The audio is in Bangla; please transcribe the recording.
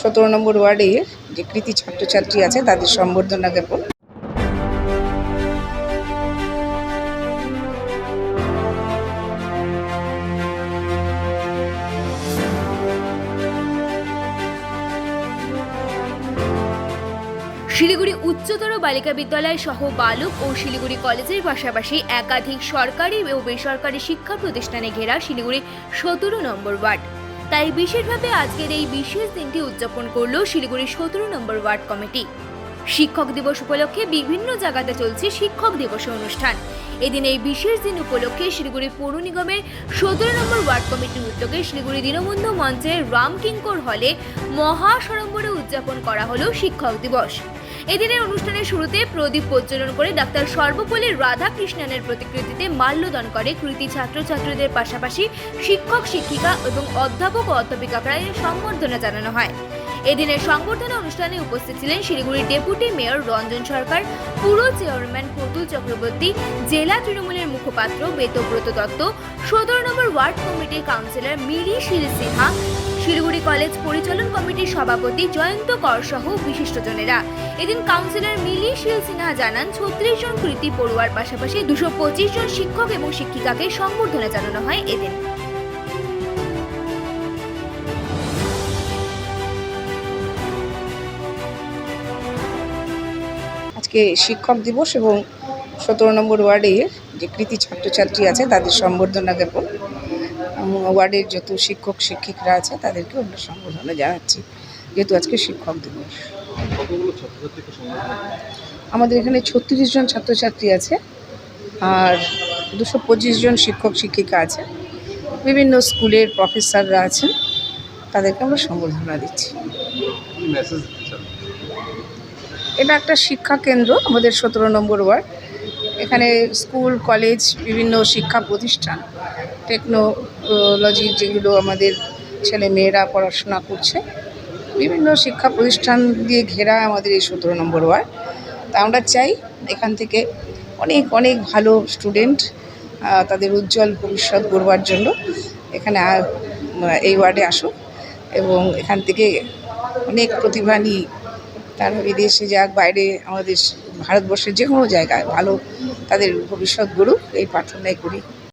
17 নম্বর ওয়ার্ডে যে কৃতি ছাত্রছাত্রী আছে তাদের সম্বর্ধনা জ্ঞাপন। শিলিগুড়ি উচ্চতর বালিকা বিদ্যালয় সহ বালক ও শিলিগুড়ি কলেজের পাশাপাশি একাধিক সরকারি ও বেসরকারি শিক্ষা প্রতিষ্ঠানে ঘেরা শিলিগুড়ি 17 নম্বর ওয়ার্ড। তাই বিশেষভাবে আজকের এই বিশেষ দিনটি উদযাপন করল শিলিগুড়ি 17 নম্বর ওয়ার্ড কমিটি। শিক্ষক দিবস উপলক্ষে বিভিন্ন জায়গাতে চলছে শিক্ষক দিবসের অনুষ্ঠান। এদিন এই বিশেষ দিন উপলক্ষে শিলিগুড়ি পৌর নিগমের 17 নম্বর ওয়ার্ড কমিটির উদ্যোগে শিলিগুড়ি দীনবন্ধু মঞ্চের রামকিঙ্কর হলে মহা সড়ম্বরে উদযাপন করা হলো শিক্ষক দিবস। এদিনের অনুষ্ঠানের শুরুতে প্রদীপ প্রজ্বলন করে ডাক্তার সর্বপল্লী রাধাকৃষ্ণনের প্রতিকৃতিতে মাল্যদান করে কৃতি ছাত্রছাত্রীদের পাশাপাশি শিক্ষক শিক্ষিকা এবং অধ্যাপক ও অধ্যাপিকাকে সম্বর্ধনা জানানো হয়। এদিনের সংবর্ধনা অনুষ্ঠানে উপস্থিত ছিলেন শিলিগুড়ির ডেপুটি মেয়র রঞ্জন সরকার, পুর চেয়ারম্যান প্রতুল চক্রবর্তী, জেলা তৃণমূলের মুখপাত্র বেতব্রত দত্ত, 17 নম্বর ওয়ার্ড কমিটির কাউন্সিলর মিলি শীল সিনহা, শিলিগুড়ি কলেজ পরিচালন কমিটির সভাপতি জয়ন্ত কর সহ বিশিষ্টজনেরা। এদিন কাউন্সিলর মিলি শীল সিনহা জানান 36 জন কৃতি পড়ুয়ার পাশাপাশি 225 জন শিক্ষক এবং শিক্ষিকাকে সম্বর্ধনা জানানো হয়। এদিন আজকে শিক্ষক দিবস এবং 17 নম্বর ওয়ার্ডে যে কৃতি ছাত্রছাত্রী আছে তাদের সম্বর্ধনা জ্ঞাপন। ওয়ার্ডের যত শিক্ষক শিক্ষিকরা আছে তাদেরকে আমরা সম্বর্ধনা জানাচ্ছি, যেহেতু আজকে শিক্ষক দিবস। আমাদের এখানে 36 জন ছাত্রছাত্রী আছে আর 225 জন শিক্ষক শিক্ষিকা আছে। বিভিন্ন স্কুলের প্রফেসররা আছেন, তাদেরকে আমরা সম্বর্ধনা দিচ্ছি। এটা একটা শিক্ষা কেন্দ্র আমাদের 17 নম্বর ওয়ার্ড। এখানে স্কুল কলেজ বিভিন্ন শিক্ষা প্রতিষ্ঠান, টেকনোলজি যেগুলো আমাদের ছেলে মেয়েরা পড়াশোনা করছে, বিভিন্ন শিক্ষা প্রতিষ্ঠান দিয়ে ঘেরা আমাদের এই 17 নম্বর ওয়ার্ড। তা আমরা চাই এখান থেকে অনেক অনেক ভালো স্টুডেন্ট তাদের উজ্জ্বল ভবিষ্যৎ গড়বার জন্য এখানে এই ওয়ার্ডে আসুক এবং এখান থেকে অনেক প্রতিভা নিয়ে তারা বিদেশে যাক, বাইরে আমাদের ভারতবর্ষের যে কোনো জায়গায় ভালো তাদের ভবিষ্যৎ গড়ুক, এই প্রার্থনাই করি।